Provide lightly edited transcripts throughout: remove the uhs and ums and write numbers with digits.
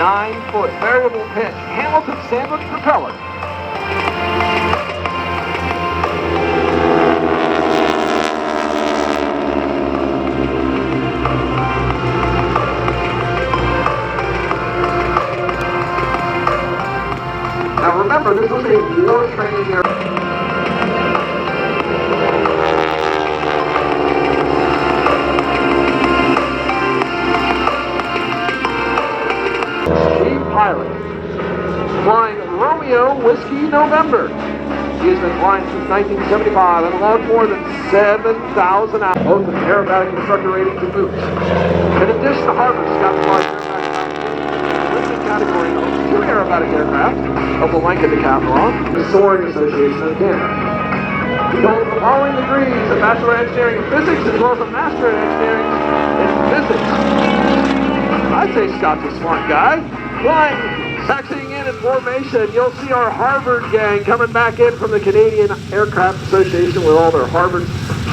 9-foot variable pitch Hamilton sandwich propeller. Now remember, this was a war training area. Pilot, flying Romeo Whiskey November. He has been flying since 1975 and allowed more than 7,000 hours, both in aerobatic instructor ratings and boots. In addition to Harvard, Scott flies aerobatic limited category owns 2 aerobatic aircraft of the Lanka Decathlon, the Soaring Association of Canada. He holds the following degrees: a Bachelor of Engineering in Physics as well as a Master in Engineering in Physics. I'd say Scott's a smart guy. Flying, taxiing in formation, you'll see our Harvard gang coming back in from the Canadian Aircraft Association with all their Harvards.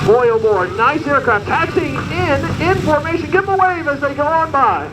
Boy, oh boy, nice aircraft taxiing in formation. Give them a wave as they go on by.